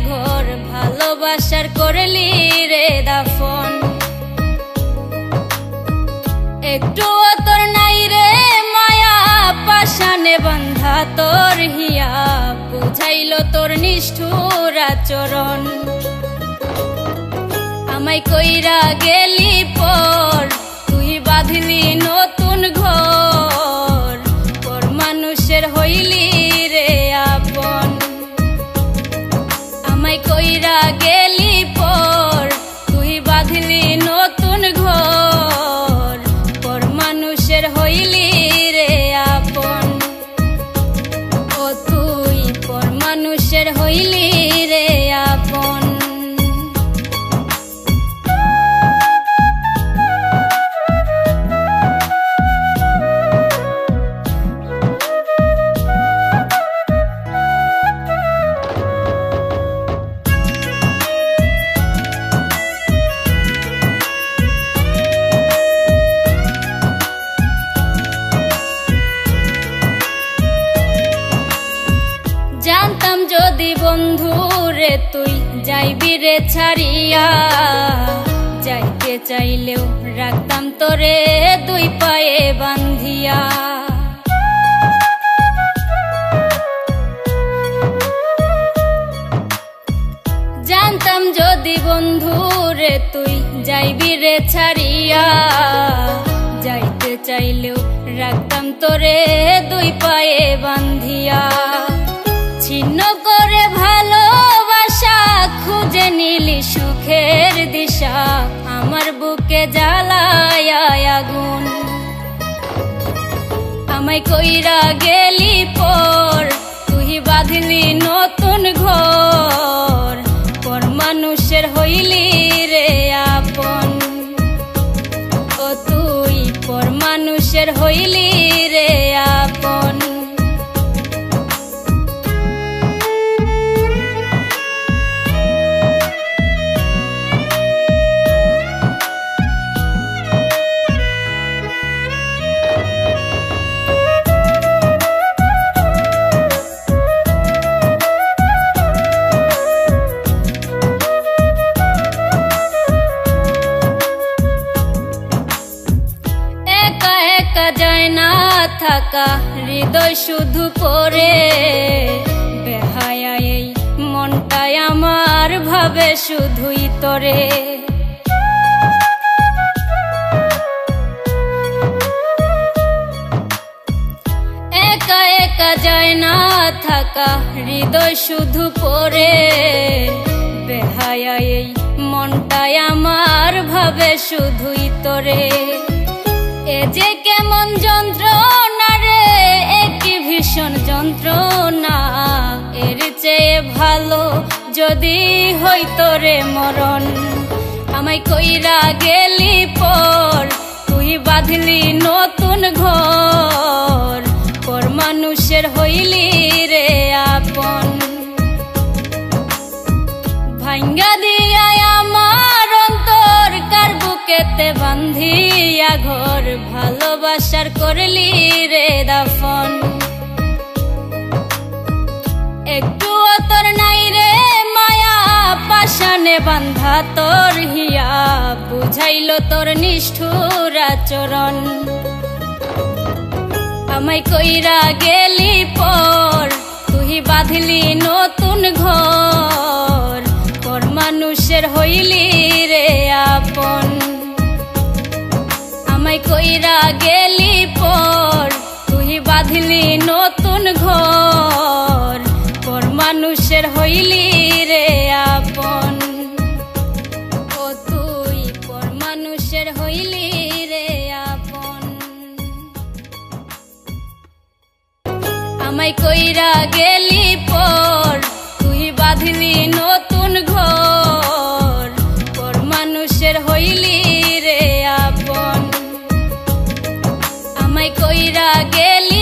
ঘর ভালোবাসার করলি রে দাফন। একটু তোর নাই রে মায়া পাশানে বন্ধা তোর হিয়া, বুঝাইল তোর নিষ্ঠুর আচরণ। আমায় কইরা গেলি পর তুই বাঁধলি নতুন ঘর, পর মানুষের হইলি রে আপন। আমায় কইরা গেলি পর তুই বাঁধলি নতুন ঘর, পর মানুষের হইলি রে আপন। ও তুই পর মানুষের হইলি রে আপন। জানতাম যদি বন্ধু রে তুই যাইবি রে ছাড়িয়া, যাইতে চাইলেও রাখতাম তোরে দুই পায়ে বান্ধিয়া। জানতাম যদি বন্ধু রে তুই যাইবি রে ছাড়িয়া, যাইতে চাইলেও রাখতাম তোরে দুই পায়ে বান্ধিয়া। ছিন্ন করে ভালোবাসা খুঁজে নিলি সুখের দিশা, আমার বুকে জ্বালায় আগুন। আমায় কইরা গেলি পর তুই বাঁধলি নতুন ঘর, পর মানুষের হইলি রে আপন। ও তুই পর মানুষের হইলি রে আপন। যায় না থাকা হৃদয় শুধু পড়ে, বেহায়া এই মনটাই আমার ভাবে শুধুই তোরে। একা একা যায় না থাকা হৃদয় শুধু পড়ে, বেহায়া এই মনটাই আমার ভাবে শুধুই তোরে। এ যে কেমন যন্ত্রণা রে, একটি ভীষণ যন্ত্রণা, এর চেয়ে ভালো যদি হইতো রে মরণ। আমায় কইরা গেলি পর তুই বাঁধলি নতুন ঘর, পর মানুষের হইলি রে আপন। ভাঙ্গা দিয়া আমার অন্তর কার বুকেতে বান্ধিয়া ঘর ভালোবাসার করলি রে দাফন। একটু তোর নাই রে মায়া পাশানে বান্ধা তোর হিয়া, বুঝাইল তোর নিষ্ঠুর আচরণ। আমায় কইরা গেলি পর তুই বাঁধলি নতুন ঘর, পর মানুষের হইলি রে আপন। আমায় কইরা গেলি পর তুই বাঁধলি নতুন ঘর, পর মানুষের হইলি রে আপন। ও তুই পর মানুষের হইলি রে আপন। আমায় কইরা গেলি পর তুই বাঁধলি নতুন ঘর, পর মানুষের হইলি রে আপন। আমায় কইরা গেলি